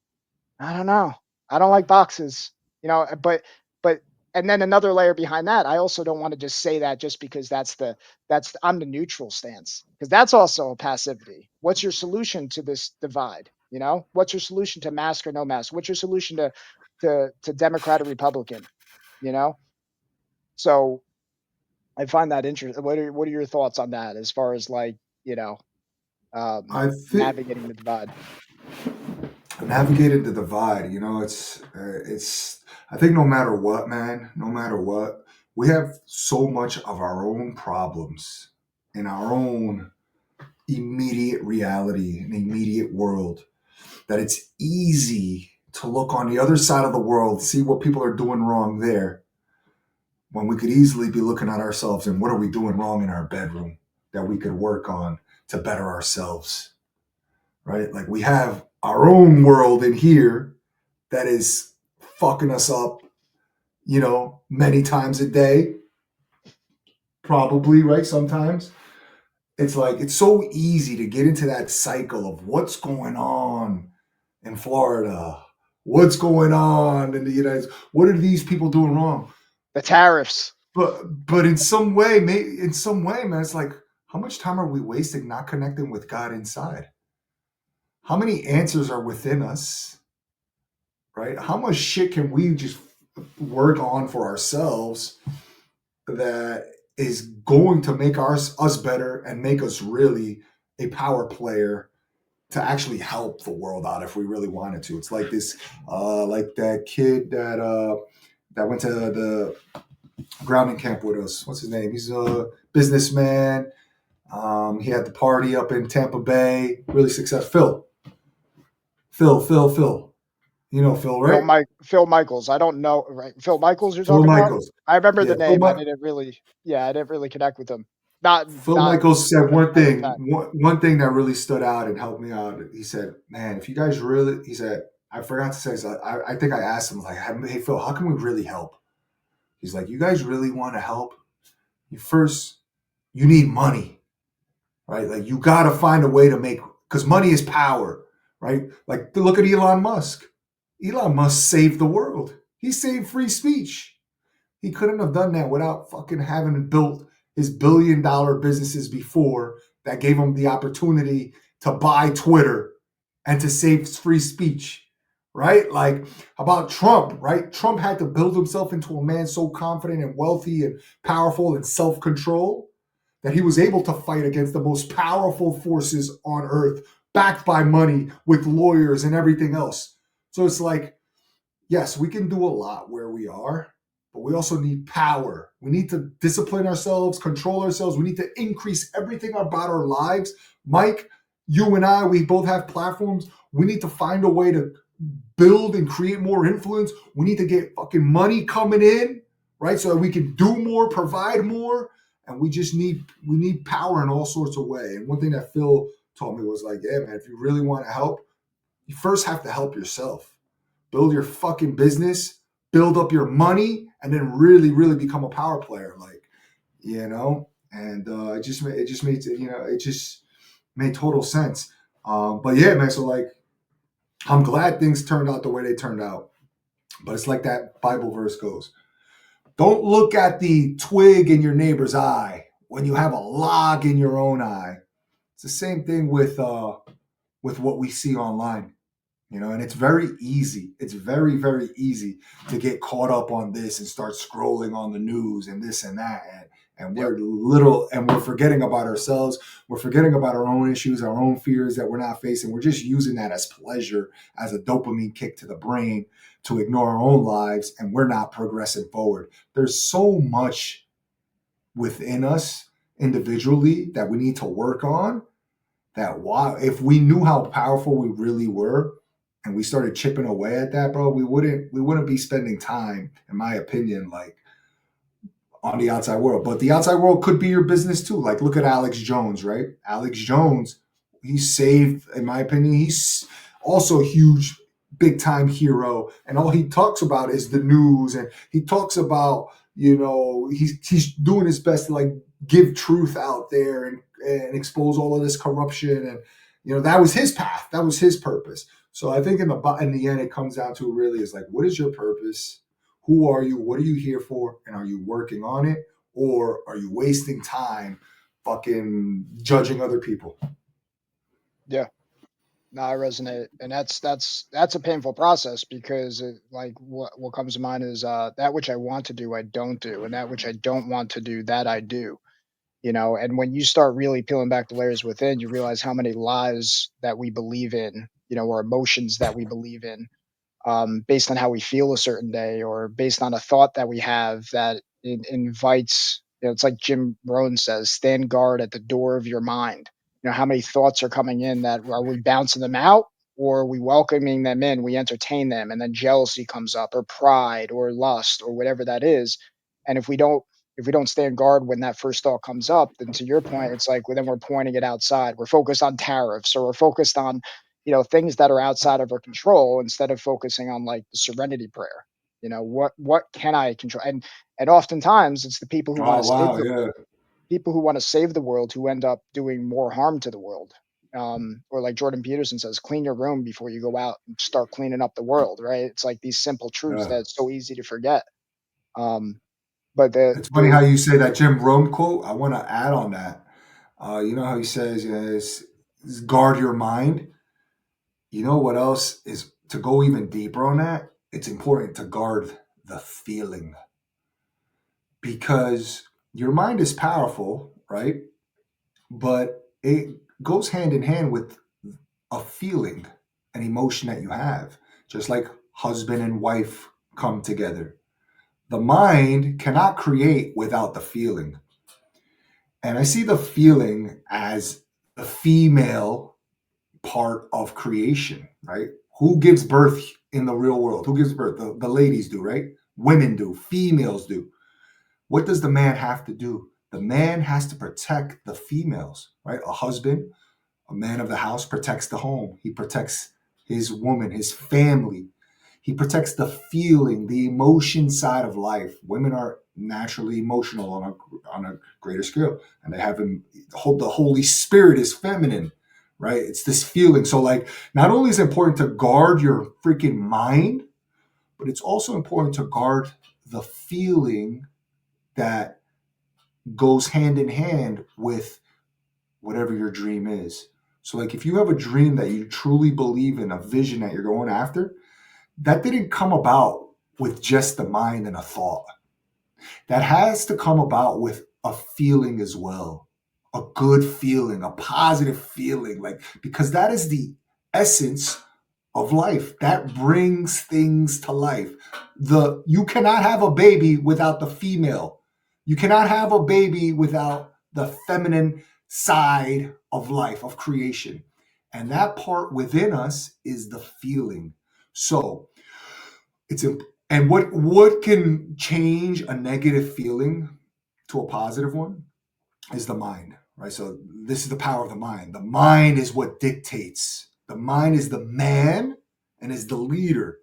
I don't know. I don't like boxes, but and then another layer behind that, I also don't want to just say that just because I'm the neutral stance because that's also passivity. What's your solution to this divide? What's your solution to mask or no mask? What's your solution to Democrat or Republican? you know? So I find that interesting. What are your thoughts on that as far as like, you know, I think navigating the divide? navigated the divide. You know, it's. I think no matter what, man, no matter what, we have so much of our own problems in our own immediate reality, an immediate world, that it's easy to look on the other side of the world, see what people are doing wrong there, when we could easily be looking at ourselves and what are we doing wrong in our bedroom that we could work on to better ourselves, right? Like we have our own world in here that is fucking us up, many times a day, probably, right? Sometimes it's like it's so easy to get into that cycle of what's going on in Florida, what's going on in the United States, what are these people doing wrong? The tariffs. But in some way, man, it's like how much time are we wasting not connecting with God inside? How many answers are within us, right? How much shit can we just work on for ourselves that is going to make us better and make us really a power player to actually help the world out if we really wanted to. It's like this, like that kid that went to the grounding camp with us. What's his name? He's a businessman. He had the party up in Tampa Bay. Really successful. Phil. You know Phil, right? Phil Michaels. I don't know, right? Phil Michaels you're Phil talking about? Michaels. I remember Yeah, the name. I didn't really, yeah, I didn't really connect with him. Not Phil not Michaels said any one kind of thing. effect. One thing that really stood out and helped me out. He said, "Man, if you guys really," he said, "I forgot to say. So I think I asked him like, hey Phil, how can we really help?" He's like, "You guys really want to help? You need money, right? Like you got to find a way to make because money is power, right? Like look at Elon Musk. Elon Musk saved the world. He saved free speech. He couldn't have done that without fucking having built his $1 billion businesses before that gave him the opportunity to buy Twitter and to save free speech, right? Like about Trump, right? Trump had to build himself into a man so confident and wealthy and powerful and self control that he was able to fight against the most powerful forces on earth, backed by money with lawyers and everything else. So it's like, yes, we can do a lot where we are, but we also need power. We need to discipline ourselves, control ourselves. We need to increase everything about our lives. Mike, you and I, we both have platforms. We need to find a way to build and create more influence. We need to get fucking money coming in, right? So that we can do more, provide more. And we need power in all sorts of ways. And one thing that Phil told me was like, yeah, man, if you really want to help, you first have to help yourself. Build your fucking business, build up your money, and then really, really become a power player. Like, and it just made total sense. But yeah, man. So like, I'm glad things turned out the way they turned out. But it's like that Bible verse goes: don't look at the twig in your neighbor's eye when you have a log in your own eye. It's the same thing with what we see online. And it's very easy. It's very, very easy to get caught up on this and start scrolling on the news and this and that. And Yep. we're forgetting about ourselves. We're forgetting about our own issues, our own fears that we're not facing. We're just using that as pleasure, as a dopamine kick to the brain to ignore our own lives. And we're not progressing forward. There's so much within us individually that we need to work on, that wow, if we knew how powerful we really were and we started chipping away at that, bro, we wouldn't be spending time, in my opinion, like on the outside world. But the outside world could be your business too. Like look at Alex Jones, right? Alex Jones, he's saved, in my opinion, he's also a huge big time hero. And all he talks about is the news, and he talks about, he's doing his best to like give truth out there and expose all of this corruption. And that was his path. That was his purpose. So I think in the end, it comes down to really is like, what is your purpose? Who are you? What are you here for? And are you working on it? Or are you wasting time fucking judging other people? Yeah. No, I resonate, and that's a painful process because like what comes to mind is that which I want to do I don't do, and that which I don't want to do that I do. You know, and when you start really peeling back the layers within, you realize how many lies that we believe in, you know, or emotions that we believe in, based on how we feel a certain day or based on a thought that we have that invites, you know, it's like Jim Rohn says, stand guard at the door of your mind. You know, how many thoughts are coming in, that are we bouncing them out, or are we welcoming them in, we entertain them, and then jealousy comes up, or pride, or lust, or whatever that is. And if we don't stand guard when that first thought comes up, then to your point, it's like, well, then we're pointing it outside. We're focused on tariffs, or we're focused on, you know, things that are outside of our control, instead of focusing on like the serenity prayer. You know, what can I control? And oftentimes it's the people who want Oh to save wow, the yeah, people who want to save the world who end up doing more harm to the world. Or like Jordan Peterson says, clean your room before you go out and start cleaning up the world, right? It's like these simple truths yeah. that it's so easy to forget. um, but It's funny how the you say that Jim Rome quote. I want to add on that. You know how he says, is guard your mind. You know what else is to go even deeper on that? It's important to guard the feeling because your mind is powerful, right? But it goes hand in hand with a feeling, an emotion that you have, just like husband and wife come together. The mind cannot create without the feeling. And I see the feeling as the female part of creation, right? Who gives birth in the real world? Who gives birth? The ladies do, right? Women do, females do. What does the man have to do? The man has to protect the females, right? A husband, a man of the house protects the home. He protects his woman, his family. He protects the feeling, the emotion side of life. Women are naturally emotional on a greater scale, and they have hold the Holy Spirit is feminine, right? It's this feeling. So, like, not only is it important to guard your freaking mind, but it's also important to guard the feeling that goes hand in hand with whatever your dream is. So, like, if you have a dream that you truly believe in, a vision that you're going after, that didn't come about with just the mind and a thought. That has to come about with a feeling as well. A good feeling, a positive feeling, like, because that is the essence of life. That brings things to life. You cannot have a baby without the female. You cannot have a baby without the feminine side of life, of creation. And that part within us is the feeling. So it's and what can change a negative feeling to a positive one is the mind, right? So this is the power of the mind. The mind is what dictates. The mind is the man and is the leader,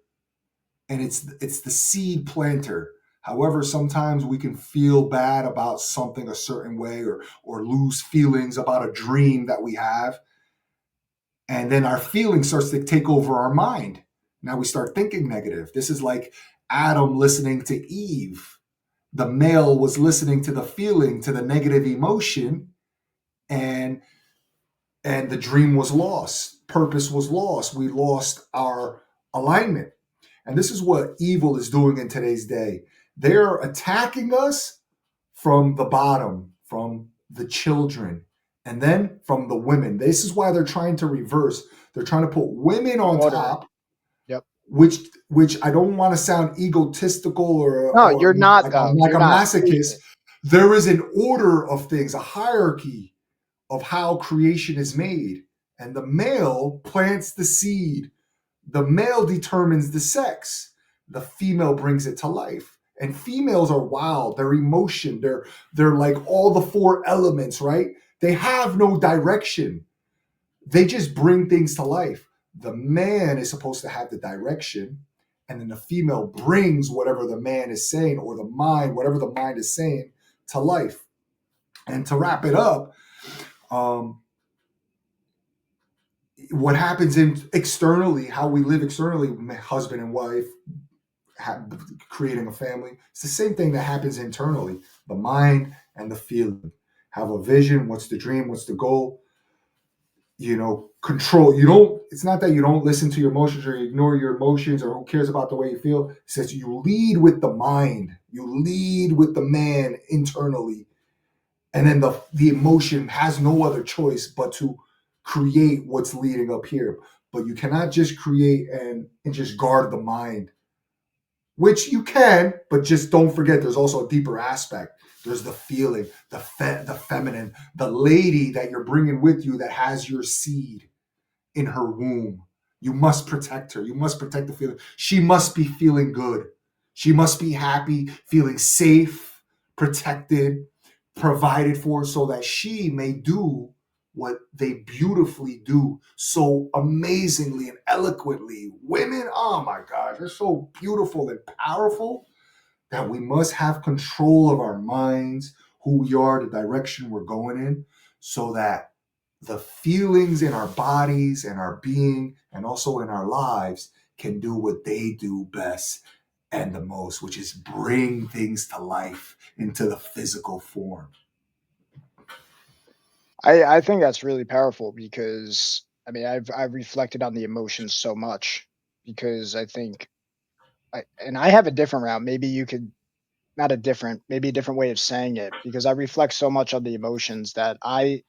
and it's the seed planter. However, sometimes we can feel bad about something a certain way, or lose feelings about a dream that we have, and then our feeling starts to take over our mind. Now we start thinking negative. This is like Adam listening to Eve. The male was listening to the feeling, to the negative emotion, and the dream was lost. Purpose was lost. We lost our alignment. And this is what evil is doing in today's day. They're attacking us from the bottom, from the children, and then from the women. This is why they're trying to reverse. They're trying to put women on order. top, Yep. which I don't want to sound egotistical No, or you're not like though. like You're a not. Preach masochist. it. There is an order of things, a hierarchy of how creation is made, and the male plants the seed. The male determines the sex. The female brings it to life. And females are wild. They're emotion. They're like all the four elements, right? They have no direction. They just bring things to life. The man is supposed to have the direction, and then the female brings whatever the man is saying, or the mind, whatever the mind is saying, to life. And to wrap it up, um, what happens in externally, how we live externally, husband and wife, creating a family. It's the same thing that happens internally. The mind and the feeling have a vision. What's the dream? What's the goal? control. You don't, it's not that you don't listen to your emotions or you ignore your emotions or who cares about the way you feel. It says you lead with the mind, you lead with the man internally, and then the emotion has no other choice but to create what's leading up here. But you cannot just create and just guard the mind, which you can, but just don't forget there's also a deeper aspect. There's the feeling, the feminine, the lady that you're bringing with you that has your seed in her womb. You must protect her. You must protect the feeling. She must be feeling good. She must be happy, feeling safe, protected, provided for, so that she may do what they beautifully do so amazingly and eloquently. Women, oh my gosh, they're so beautiful and powerful that we must have control of our minds, who we are, the direction we're going in, so that the feelings in our bodies and our being and also in our lives can do what they do best and the most, which is bring things to life into the physical form. I think that's really powerful because I mean I've reflected on the emotions so much because I think and I have a different route. Maybe you could not a different, maybe a different way of saying it because I reflect so much on the emotions that I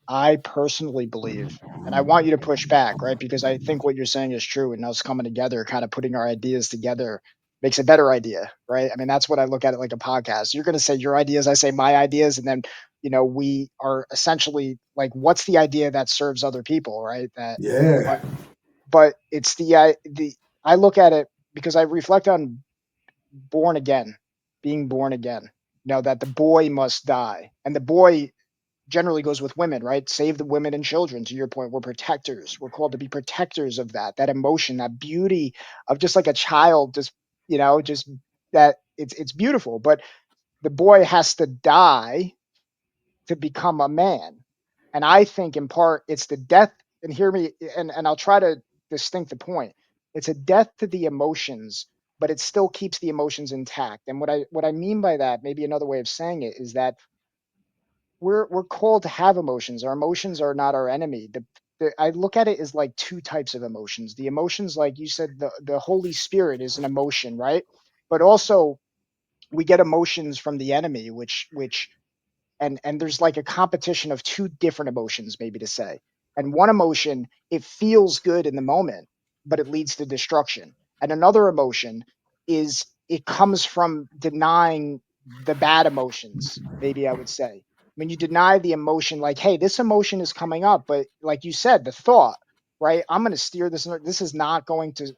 personally believe, and I want you to push back, right? Because I think what you're saying is true, and us coming together, kind of putting our ideas together makes a better idea, right? I mean, that's what I look at it like a podcast. You're going to say your ideas, I say my ideas, and then we are essentially like, what's the idea that serves other people, right? That, Yeah. but it's the I look at it because I reflect on born again, being born again. That the boy must die. And the boy generally goes with women, right? Save the women and children. To your point, we're protectors. We're called to be protectors of that emotion, that beauty of just like a child, just that it's beautiful. But the boy has to die to become a man. And I think in part it's the death, and hear me, and I'll try to distinct the point. It's a death to the emotions, but it still keeps the emotions intact. And what I mean by that, maybe another way of saying it, is that we're called to have emotions. Our emotions are not our enemy. I look at it as like two types of emotions. The emotions, like you said, the Holy Spirit is an emotion, right? But also we get emotions from the enemy, which and there's like a competition of two different emotions, maybe to say. And one emotion, it feels good in the moment, but it leads to destruction. And another emotion is, it comes from denying the bad emotions, maybe I would say. When you deny the emotion, like, hey, this emotion is coming up, but like you said, the thought, right? I'm going to steer this. This is not going to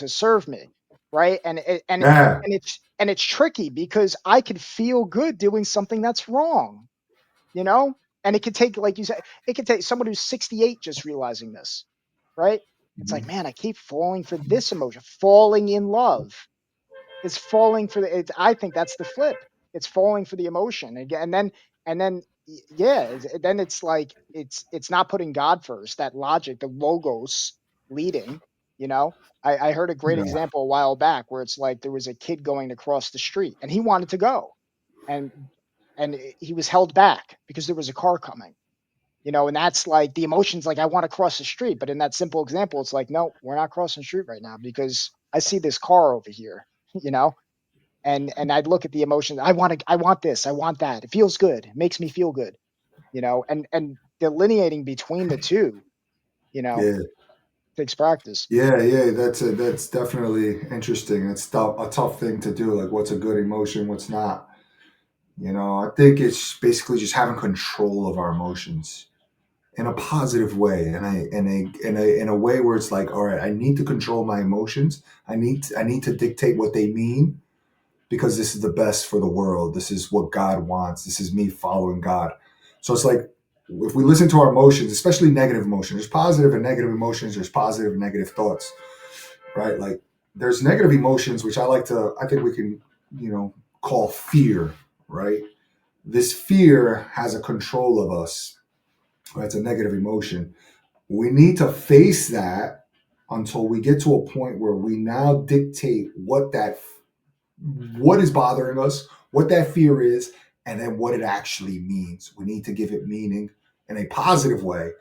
serve me, right? Yeah. And it's tricky because I could feel good doing something that's wrong, you know? And it could take, like you said, it could take someone who's 68 just realizing this, right? It's like, Mhm. man, I keep falling for this emotion. Falling in love is falling for the. I think that's the flip. It's falling for the emotion again, and then yeah, then it's like it's not putting God first. That logic, the logos leading. You know, I heard a great Yeah. example a while back where it's like there was a kid going to cross the street and he wanted to go, and he was held back because there was a car coming. And that's like the emotions, like, I want to cross the street, but in that simple example, it's like, no, we're not crossing the street right now because I see this car over here. you know and I'd look at the emotions. I want this, I want that. It feels good, it makes me feel good. And delineating between the two, you know Yeah. takes practice. Yeah, yeah, that's definitely interesting. It's a tough thing to do. Like, what's a good emotion, what's not? I think it's basically just having control of our emotions in a positive way, and in a way where it's like, all right, I need to control my emotions. I need to dictate what they mean because this is the best for the world. This is what God wants. This is me following God. So it's like, if we listen to our emotions, especially negative emotions, there's positive and negative emotions. There's positive and negative thoughts, right? Like, there's negative emotions, which I think we can, call fear, right? This fear has a control of us, right? It's a negative emotion. We need to face that until we get to a point where we now dictate what is bothering us, what that fear is, and then what it actually means. We need to give it meaning in a positive way,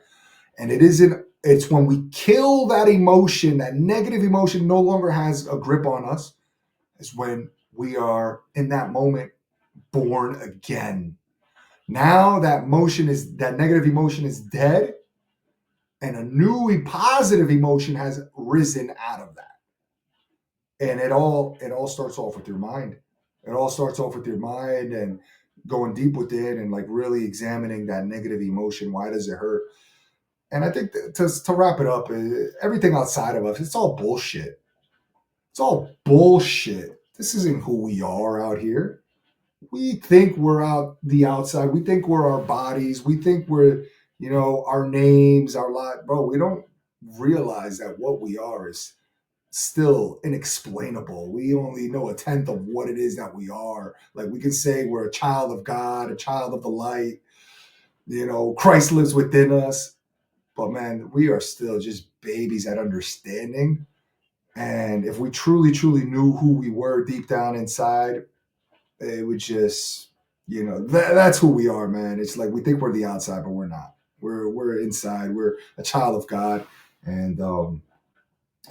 And it's when we kill that emotion, that negative emotion no longer has a grip on us, is when we are in that moment born again. Now that negative emotion is dead, and a new positive emotion has risen out of that. And it all starts off with your mind. It all starts off with your mind and going deep within and like really examining that negative emotion. Why does it hurt? And I think to wrap it up, everything outside of us, it's all bullshit. It's all bullshit. This isn't who we are out here. We think we're out the outside. We think we're our bodies. We think we're, our names, our lot. Bro, we don't realize that what we are is still inexplainable. We only know a tenth of what it is that we are. Like we can say we're a child of God, a child of the light. Christ lives within us. But man, we are still just babies at understanding. And if we truly, truly knew who we were deep down inside, it would just, that's who we are, man. It's like we think we're the outside, but we're not. We're inside. We're a child of God, and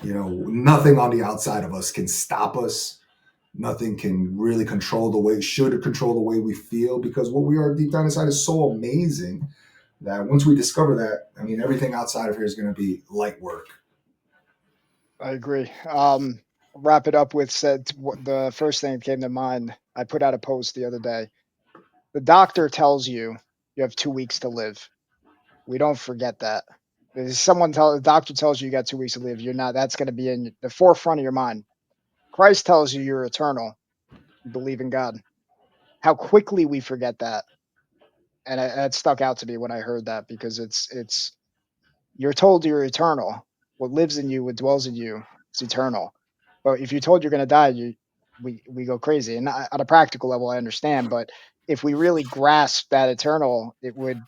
nothing on the outside of us can stop us. Nothing can really should control the way we feel, because what we are deep down inside is so amazing that once we discover that, I mean, everything outside of here is going to be light work. I agree. Wrap it up with said the first thing that came to mind. I put out a post the other day. The doctor tells you you have 2 weeks to live. We don't forget that. If the doctor tells you got 2 weeks to live, you're not. That's going to be in the forefront of your mind. Christ tells you you're eternal. You believe in God. How quickly we forget that, and that stuck out to me when I heard that, because it's you're told you're eternal. What lives in you, what dwells in you, is eternal. But if you're told you're going to die, we go crazy. And on a practical level, I understand. But if we really grasp that eternal, it would,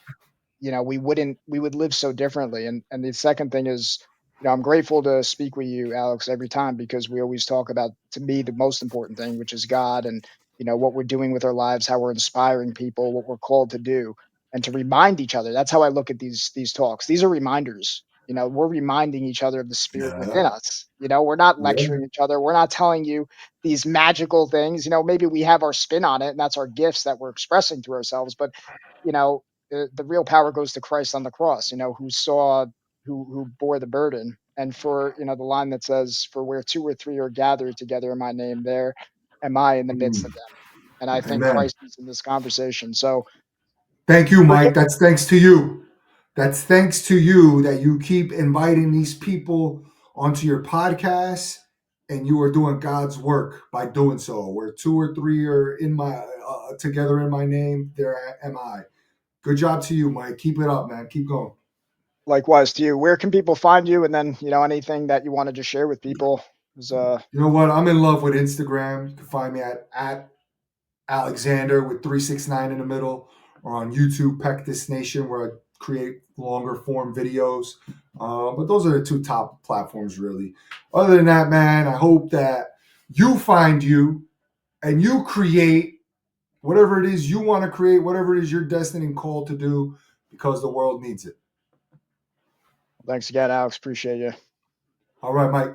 we would live so differently. And the second thing is, I'm grateful to speak with you, Alex, every time, because we always talk about, to me, the most important thing, which is God, and what we're doing with our lives, how we're inspiring people, what we're called to do, and to remind each other. That's how I look at these talks. These are reminders. We're reminding each other of the spirit Yeah, within us. We're not yeah, lecturing each other. We're not telling you these magical things. Maybe we have our spin on it, and that's our gifts that we're expressing to ourselves. But you know, the real power goes to Christ on the cross, who bore the burden. And for, the line that says, "For where two or three are gathered together in my name, there am I in the midst of mm, them." And I think amen. Christ is in this conversation. So Thank you, forget Mike. That's thanks to you. That's thanks to you that you keep inviting these people onto your podcast, and you are doing God's work by doing so. Where two or three are in my together in my name, there am I. Good job to you, Mike. Keep it up, man. Keep going. likewise to you. Where can people find you? And then, anything that you want to just share with people is You know what? I'm in love with Instagram. You can find me at Alexander with 369 in the middle, or on YouTube, Peck This Nation, where I create longer form videos. But those are the two top platforms, really. Other than that, man, I hope that you find you and you create whatever it is you want to create, whatever it is you're destined and called to do, because the world needs it. thanks again, Alex. Appreciate you. All right, Mike.